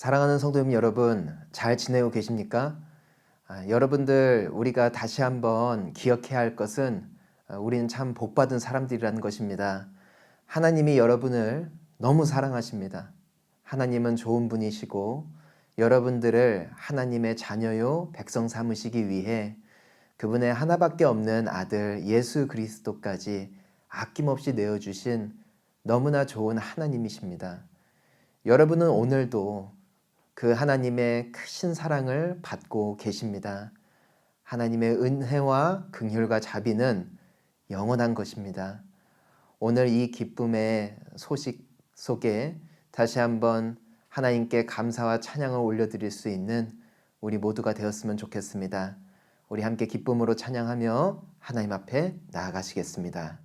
사랑하는 성도님 여러분, 잘 지내고 계십니까? 여러분들, 우리가 다시 한번 기억해야 할 것은 우리는 참 복받은 사람들이라는 것입니다. 하나님이 여러분을 너무 사랑하십니다. 하나님은 좋은 분이시고 여러분들을 하나님의 자녀요 백성 삼으시기 위해 그분의 하나밖에 없는 아들 예수 그리스도까지 아낌없이 내어주신 너무나 좋은 하나님이십니다. 여러분은 오늘도 그 하나님의 크신 사랑을 받고 계십니다. 하나님의 은혜와 긍휼과 자비는 영원한 것입니다. 오늘 이 기쁨의 소식 속에 다시 한번 하나님께 감사와 찬양을 올려드릴 수 있는 우리 모두가 되었으면 좋겠습니다. 우리 함께 기쁨으로 찬양하며 하나님 앞에 나아가시겠습니다.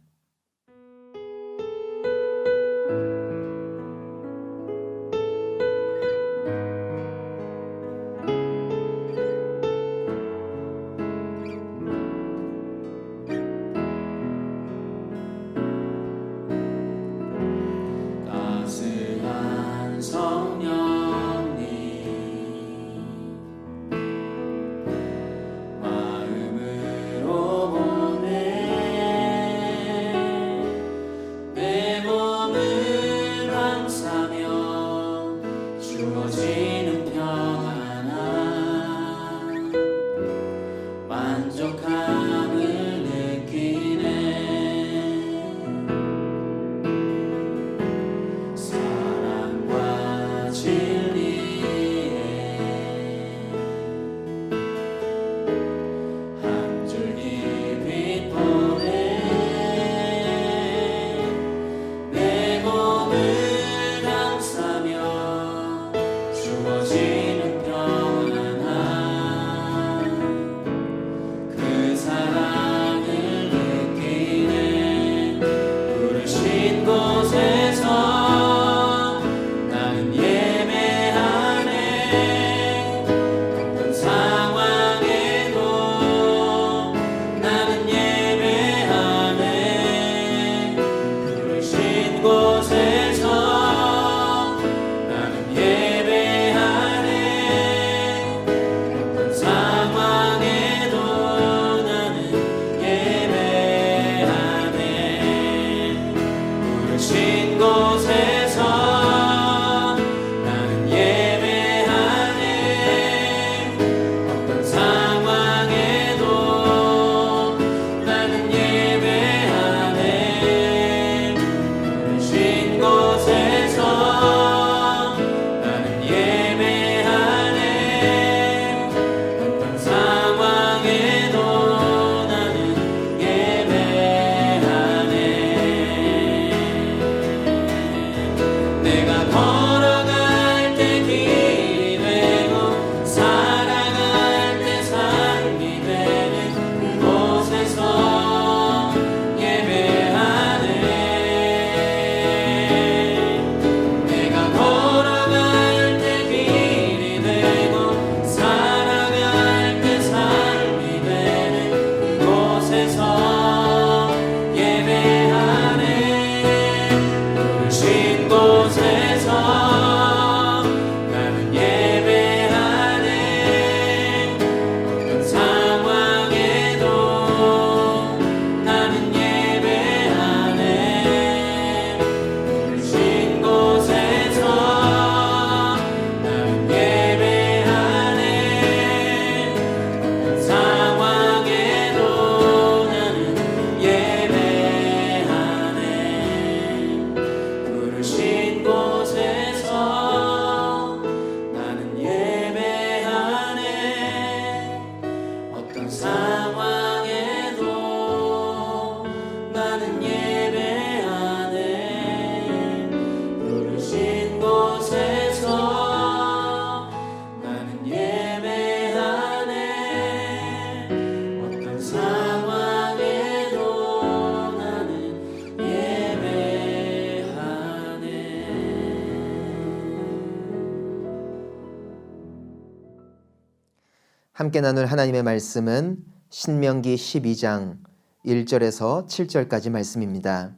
함께 나눌 하나님의 말씀은 신명기 12장 1절에서 7절까지 말씀입니다.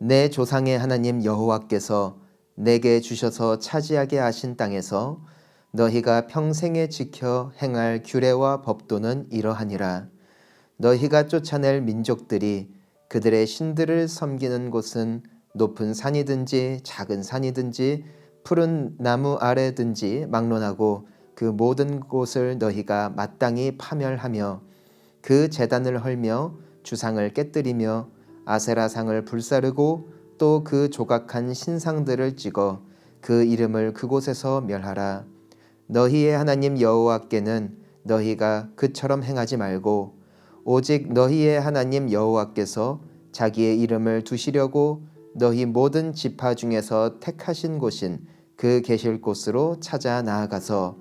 내 조상의 하나님 여호와께서 내게 주셔서 차지하게 하신 땅에서 너희가 평생에 지켜 행할 규례와 법도는 이러하니라. 너희가 쫓아낼 민족들이 그들의 신들을 섬기는 곳은 높은 산이든지 작은 산이든지 푸른 나무 아래든지 막론하고 그 모든 곳을 너희가 마땅히 파멸하며 그 제단을 헐며 주상을 깨뜨리며 아세라상을 불사르고 또 그 조각한 신상들을 찍어 그 이름을 그곳에서 멸하라. 너희의 하나님 여호와께는 너희가 그처럼 행하지 말고 오직 너희의 하나님 여호와께서 자기의 이름을 두시려고 너희 모든 지파 중에서 택하신 곳인 그 계실 곳으로 찾아 나아가서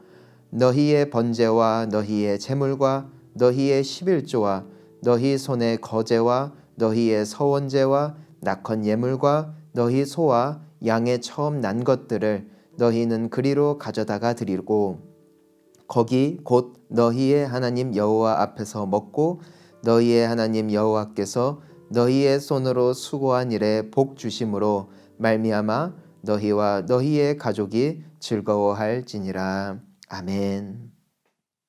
너희의 번제와 너희의 제물과 너희의 십일조와 너희 손의 거제와 너희의 서원제와 낙헌 예물과 너희 소와 양의 처음 난 것들을 너희는 그리로 가져다가 드리고 거기 곧 너희의 하나님 여호와 앞에서 먹고 너희의 하나님 여호와께서 너희의 손으로 수고한 일에 복 주심으로 말미암아 너희와 너희의 가족이 즐거워할지니라. 아멘.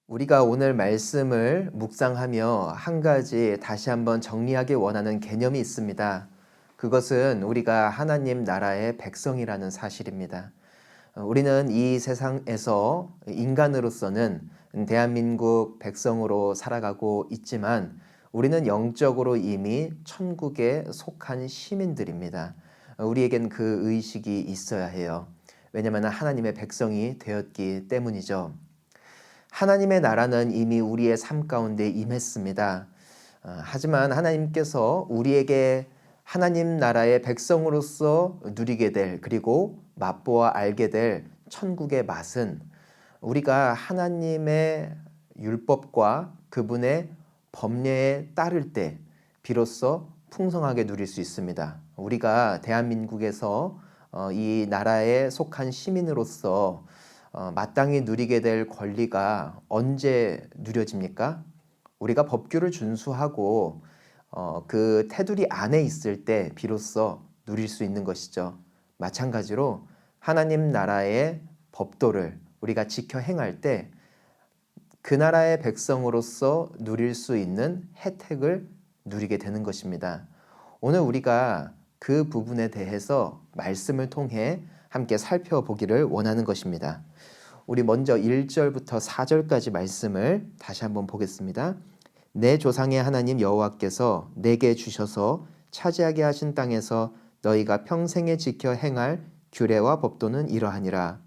우리가 오늘 말씀을 묵상하며 한 가지 다시 한번 정리하기 원하는 개념이 있습니다. 그것은 우리가 하나님 나라의 백성이라는 사실입니다. 우리는 이 세상에서 인간으로서는 대한민국 백성으로 살아가고 있지만 우리는 영적으로 이미 천국에 속한 시민들입니다. 우리에겐 그 의식이 있어야 해요. 왜냐하면 하나님의 백성이 되었기 때문이죠. 하나님의 나라는 이미 우리의 삶 가운데 임했습니다. 하지만 하나님께서 우리에게 하나님 나라의 백성으로서 누리게 될 그리고 맛보아 알게 될 천국의 맛은 우리가 하나님의 율법과 그분의 법례에 따를 때 비로소 풍성하게 누릴 수 있습니다. 우리가 대한민국에서 이 나라에 속한 시민으로서 마땅히 누리게 될 권리가 언제 누려집니까? 우리가 법규를 준수하고 그 테두리 안에 있을 때 비로소 누릴 수 있는 것이죠. 마찬가지로 하나님 나라의 법도를 우리가 지켜 행할 때 그 나라의 백성으로서 누릴 수 있는 혜택을 누리게 되는 것입니다. 오늘 우리가 그 부분에 대해서 말씀을 통해 함께 살펴보기를 원하는 것입니다. 우리 먼저 1절부터 4절까지 말씀을 다시 한번 보겠습니다. 내 조상의 하나님 여호와께서 내게 주셔서 차지하게 하신 땅에서 너희가 평생에 지켜 행할 규례와 법도는 이러하니라.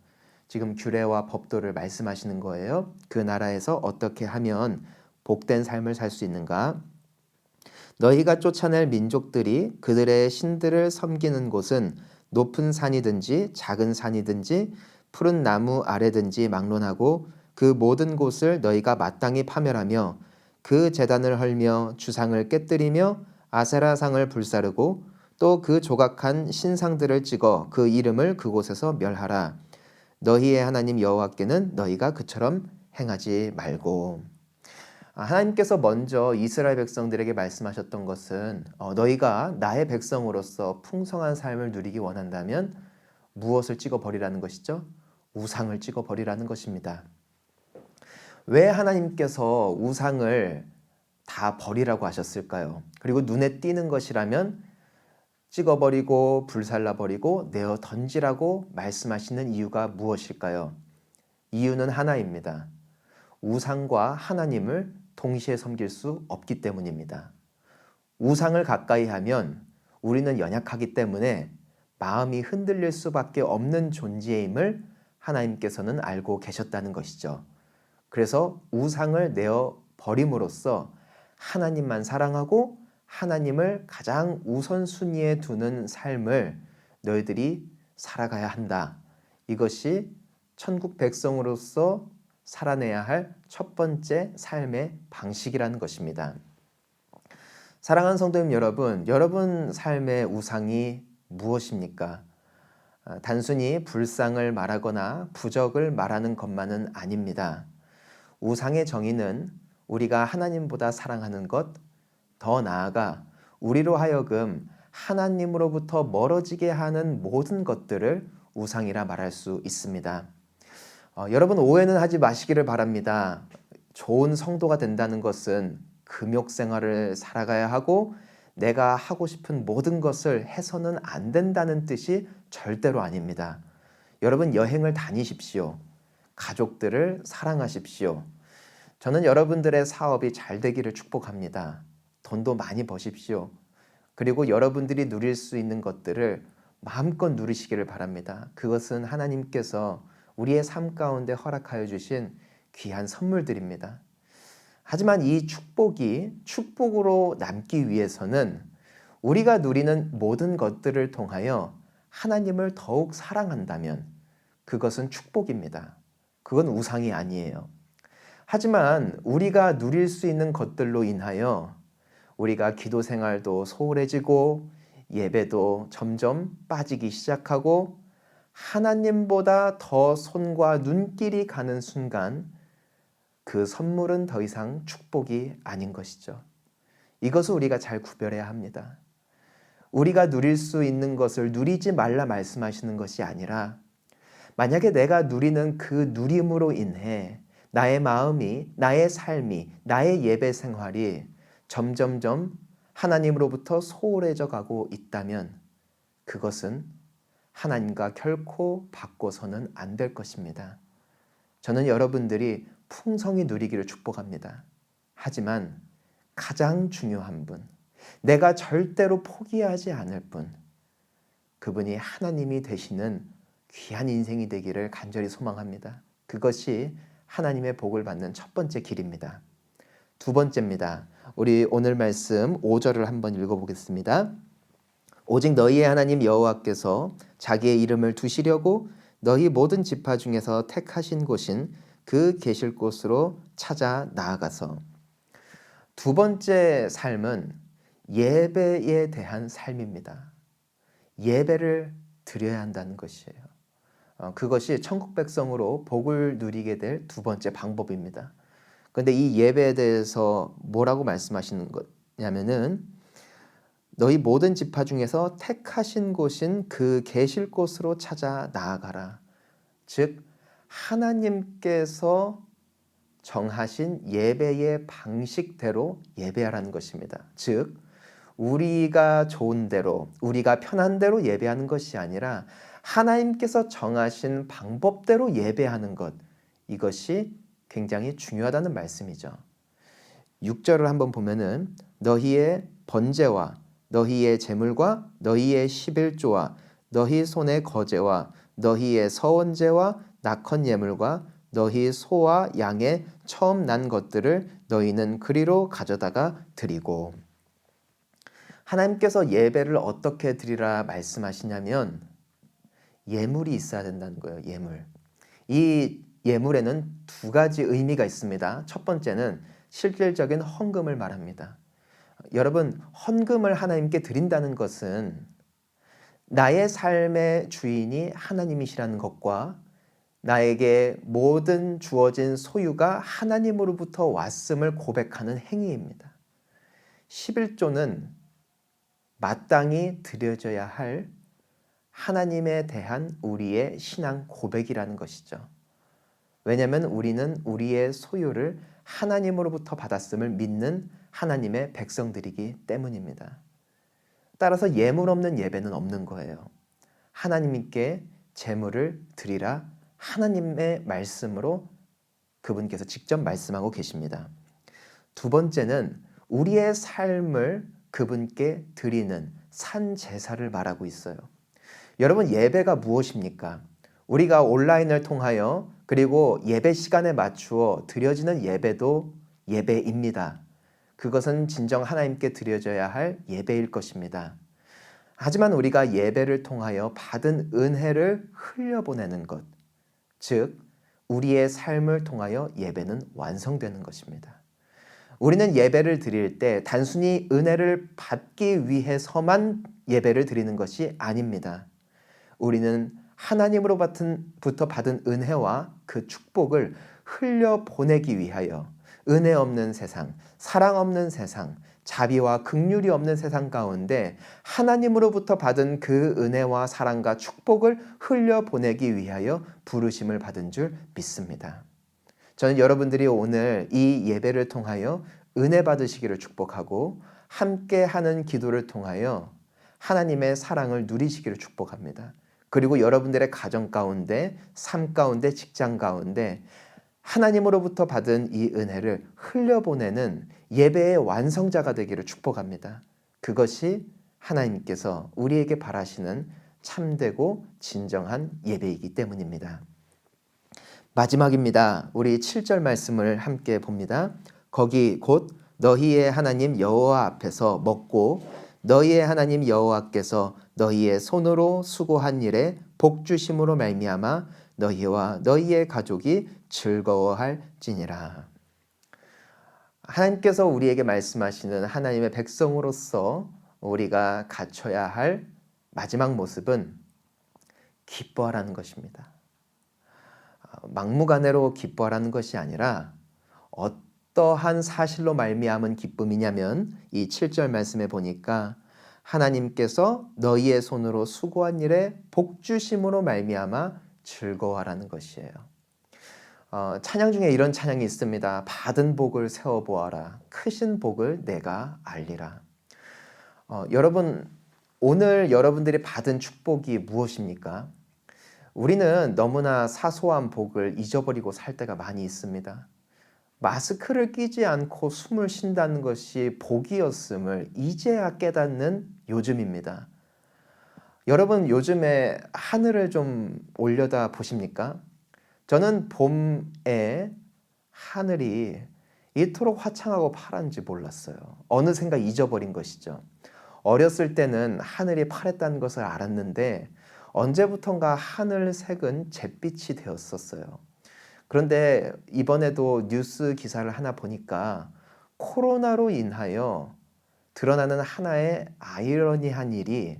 지금 규례와 법도를 말씀하시는 거예요. 그 나라에서 어떻게 하면 복된 삶을 살 수 있는가? 너희가 쫓아낼 민족들이 그들의 신들을 섬기는 곳은 높은 산이든지 작은 산이든지 푸른 나무 아래든지 막론하고 그 모든 곳을 너희가 마땅히 파멸하며 그 제단을 헐며 주상을 깨뜨리며 아세라상을 불사르고 또 그 조각한 신상들을 찍어 그 이름을 그곳에서 멸하라. 너희의 하나님 여호와께는 너희가 그처럼 행하지 말고. 하나님께서 먼저 이스라엘 백성들에게 말씀하셨던 것은 너희가 나의 백성으로서 풍성한 삶을 누리기 원한다면 무엇을 찍어버리라는 것이죠? 우상을 찍어버리라는 것입니다. 왜 하나님께서 우상을 다 버리라고 하셨을까요? 그리고 눈에 띄는 것이라면 찍어버리고 불살라버리고 내어 던지라고 말씀하시는 이유가 무엇일까요? 이유는 하나입니다. 우상과 하나님을 동시에 섬길 수 없기 때문입니다. 우상을 가까이 하면 우리는 연약하기 때문에 마음이 흔들릴 수밖에 없는 존재임을 하나님께서는 알고 계셨다는 것이죠. 그래서 우상을 내어 버림으로써 하나님만 사랑하고 하나님을 가장 우선순위에 두는 삶을 너희들이 살아가야 한다. 이것이 천국 백성으로서 살아내야 할 첫 번째 삶의 방식이라는 것입니다. 사랑하는 성도님 여러분, 여러분 삶의 우상이 무엇입니까? 단순히 불상을 말하거나 부적을 말하는 것만은 아닙니다. 우상의 정의는 우리가 하나님보다 사랑하는 것, 더 나아가 우리로 하여금 하나님으로부터 멀어지게 하는 모든 것들을 우상이라 말할 수 있습니다. 여러분 오해는 하지 마시기를 바랍니다. 좋은 성도가 된다는 것은 금욕 생활을 살아가야 하고 내가 하고 싶은 모든 것을 해서는 안 된다는 뜻이 절대로 아닙니다. 여러분 여행을 다니십시오. 가족들을 사랑하십시오. 저는 여러분들의 사업이 잘 되기를 축복합니다. 돈도 많이 버십시오. 그리고 여러분들이 누릴 수 있는 것들을 마음껏 누리시기를 바랍니다. 그것은 하나님께서 우리의 삶 가운데 허락하여 주신 귀한 선물들입니다. 하지만 이 축복이 축복으로 남기 위해서는 우리가 누리는 모든 것들을 통하여 하나님을 더욱 사랑한다면 그것은 축복입니다. 그건 우상이 아니에요. 하지만 우리가 누릴 수 있는 것들로 인하여 우리가 기도 생활도 소홀해지고 예배도 점점 빠지기 시작하고 하나님보다 더 손과 눈길이 가는 순간 그 선물은 더 이상 축복이 아닌 것이죠. 이것을 우리가 잘 구별해야 합니다. 우리가 누릴 수 있는 것을 누리지 말라 말씀하시는 것이 아니라 만약에 내가 누리는 그 누림으로 인해 나의 마음이, 나의 삶이, 나의 예배 생활이 점점점 하나님으로부터 소홀해져 가고 있다면 그것은 하나님과 결코 바꿔서는 안 될 것입니다. 저는 여러분들이 풍성히 누리기를 축복합니다. 하지만 가장 중요한 분, 내가 절대로 포기하지 않을 분, 그분이 하나님이 되시는 귀한 인생이 되기를 간절히 소망합니다. 그것이 하나님의 복을 받는 첫 번째 길입니다. 두 번째입니다. 우리 오늘 말씀 5절을 한번 읽어보겠습니다. 오직 너희의 하나님 여호와께서 자기의 이름을 두시려고 너희 모든 지파 중에서 택하신 곳인 그 계실 곳으로 찾아 나아가서. 두 번째 삶은 예배에 대한 삶입니다. 예배를 드려야 한다는 것이에요. 그것이 천국 백성으로 복을 누리게 될 두 번째 방법입니다. 그런데 이 예배에 대해서 뭐라고 말씀하시는 거냐면은 너희 모든 지파 중에서 택하신 곳인 그 계실 곳으로 찾아 나아가라. 즉 하나님께서 정하신 예배의 방식대로 예배하라는 것입니다. 즉 우리가 좋은 대로, 우리가 편한 대로 예배하는 것이 아니라 하나님께서 정하신 방법대로 예배하는 것, 이것이 굉장히 중요하다는 말씀이죠. 6절을 한번 보면은 너희의 번제와 너희의 제물과 너희의 11조와 너희 손의 거제와 너희의 서원제와 낙헌 예물과 너희 소와 양의 처음 난 것들을 너희는 그리로 가져다가 드리고. 하나님께서 예배를 어떻게 드리라 말씀하시냐면 예물이 있어야 된다는 거예요. 예물. 이 예물에는 두 가지 의미가 있습니다. 첫 번째는 실질적인 헌금을 말합니다. 여러분, 헌금을 하나님께 드린다는 것은 나의 삶의 주인이 하나님이시라는 것과 나에게 모든 주어진 소유가 하나님으로부터 왔음을 고백하는 행위입니다. 11조는 마땅히 드려져야 할 하나님에 대한 우리의 신앙 고백이라는 것이죠. 왜냐하면 우리는 우리의 소유를 하나님으로부터 받았음을 믿는 하나님의 백성들이기 때문입니다. 따라서 예물 없는 예배는 없는 거예요. 하나님께 제물을 드리라 하나님의 말씀으로 그분께서 직접 말씀하고 계십니다. 두 번째는 우리의 삶을 그분께 드리는 산 제사를 말하고 있어요. 여러분, 예배가 무엇입니까? 우리가 온라인을 통하여 그리고 예배 시간에 맞추어 드려지는 예배도 예배입니다. 그것은 진정 하나님께 드려져야 할 예배일 것입니다. 하지만 우리가 예배를 통하여 받은 은혜를 흘려보내는 것, 즉 우리의 삶을 통하여 예배는 완성되는 것입니다. 우리는 예배를 드릴 때 단순히 은혜를 받기 위해서만 예배를 드리는 것이 아닙니다. 우리는 하나님으로부터 받은 은혜와 그 축복을 흘려보내기 위하여 은혜 없는 세상, 사랑 없는 세상, 자비와 긍휼이 없는 세상 가운데 하나님으로부터 받은 그 은혜와 사랑과 축복을 흘려보내기 위하여 부르심을 받은 줄 믿습니다. 저는 여러분들이 오늘 이 예배를 통하여 은혜 받으시기를 축복하고 함께하는 기도를 통하여 하나님의 사랑을 누리시기를 축복합니다. 그리고 여러분들의 가정 가운데, 삶 가운데, 직장 가운데 하나님으로부터 받은 이 은혜를 흘려보내는 예배의 완성자가 되기를 축복합니다. 그것이 하나님께서 우리에게 바라시는 참되고 진정한 예배이기 때문입니다. 마지막입니다. 우리 7절 말씀을 함께 봅니다. 거기 곧 너희의 하나님 여호와 앞에서 먹고 너희의 하나님 여호와께서 너희의 손으로 수고한 일에 복 주심으로 말미암아 너희와 너희의 가족이 즐거워할지니라. 하나님께서 우리에게 말씀하시는 하나님의 백성으로서 우리가 갖춰야 할 마지막 모습은 기뻐하라는 것입니다. 막무가내로 기뻐하라는 것이 아니라 어떠한 사실로 말미암은 기쁨이냐면 이 7절 말씀에 보니까 하나님께서 너희의 손으로 수고한 일에 복 주심으로 말미암아 즐거워하라는 것이에요. 찬양 중에 이런 찬양이 있습니다. 받은 복을 세어보아라. 크신 복을 내가 알리라. 여러분, 오늘 여러분들이 받은 축복이 무엇입니까? 우리는 너무나 사소한 복을 잊어버리고 살 때가 많이 있습니다. 마스크를 끼지 않고 숨을 쉰다는 것이 복이었음을 이제야 깨닫는 요즘입니다. 여러분, 요즘에 하늘을 좀 올려다 보십니까? 저는 봄에 하늘이 이토록 화창하고 파란지 몰랐어요. 어느샌가 잊어버린 것이죠. 어렸을 때는 하늘이 파랬다는 것을 알았는데 언제부턴가 하늘색은 잿빛이 되었었어요. 그런데 이번에도 뉴스 기사를 하나 보니까 코로나로 인하여 드러나는 하나의 아이러니한 일이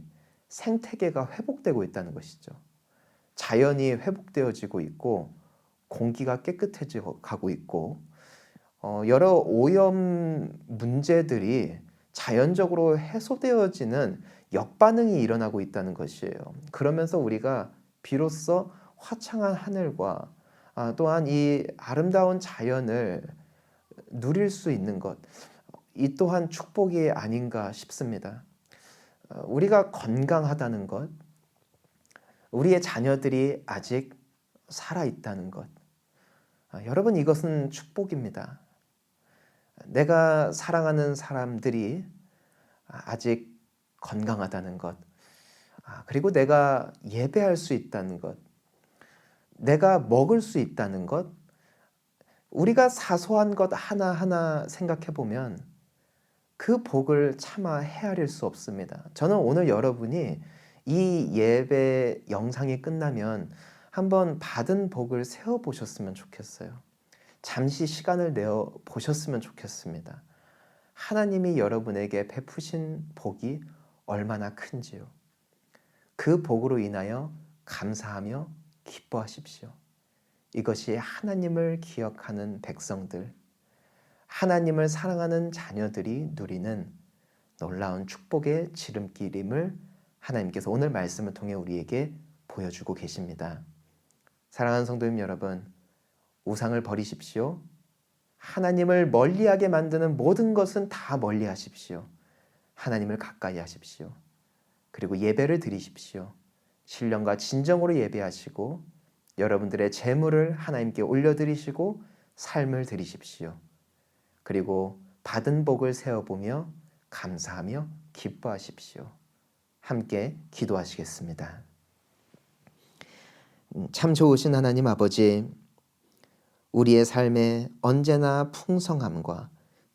생태계가 회복되고 있다는 것이죠. 자연이 회복되어지고 있고 공기가 깨끗해지고 가고 있고 여러 오염 문제들이 자연적으로 해소되어지는 역반응이 일어나고 있다는 것이에요. 그러면서 우리가 비로소 화창한 하늘과 또한 이 아름다운 자연을 누릴 수 있는 것, 이 또한 축복이 아닌가 싶습니다. 우리가 건강하다는 것, 우리의 자녀들이 아직 살아있다는 것, 여러분 이것은 축복입니다. 내가 사랑하는 사람들이 아직 건강하다는 것, 그리고 내가 예배할 수 있다는 것, 내가 먹을 수 있다는 것, 우리가 사소한 것 하나하나 생각해 보면 그 복을 차마 헤아릴 수 없습니다. 저는 오늘 여러분이 이 예배 영상이 끝나면 한번 받은 복을 세어 보셨으면 좋겠어요. 잠시 시간을 내어 보셨으면 좋겠습니다. 하나님이 여러분에게 베푸신 복이 얼마나 큰지요. 그 복으로 인하여 감사하며 기뻐하십시오. 이것이 하나님을 기억하는 백성들, 하나님을 사랑하는 자녀들이 누리는 놀라운 축복의 지름길임을 하나님께서 오늘 말씀을 통해 우리에게 보여주고 계십니다. 사랑하는 성도님 여러분, 우상을 버리십시오. 하나님을 멀리하게 만드는 모든 것은 다 멀리하십시오. 하나님을 가까이 하십시오. 그리고 예배를 드리십시오. 신령과 진정으로 예배하시고 여러분들의 재물을 하나님께 올려드리시고 삶을 드리십시오. 그리고 받은 복을 세어보며 감사하며 기뻐하십시오. 함께 기도하시겠습니다. 참 좋으신 하나님 아버지, 우리의 삶에 언제나 풍성함과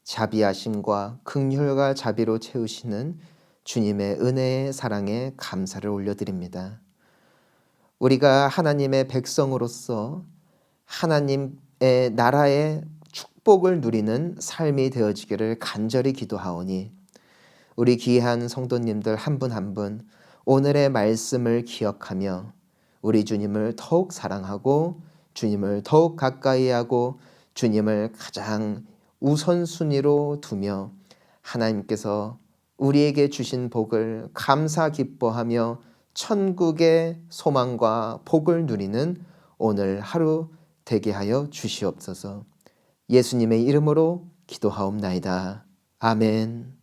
자비하심과 긍휼과 자비로 채우시는 주님의 은혜의 사랑에 감사를 올려드립니다. 우리가 하나님의 백성으로서 하나님의 나라의 축복을 누리는 삶이 되어지기를 간절히 기도하오니 우리 귀한 성도님들 한 분 한 분 오늘의 말씀을 기억하며 우리 주님을 더욱 사랑하고 주님을 더욱 가까이 하고 주님을 가장 우선순위로 두며 하나님께서 우리에게 주신 복을 감사 기뻐하며 천국의 소망과 복을 누리는 오늘 하루 되게 하여 주시옵소서. 예수님의 이름으로 기도하옵나이다. 아멘.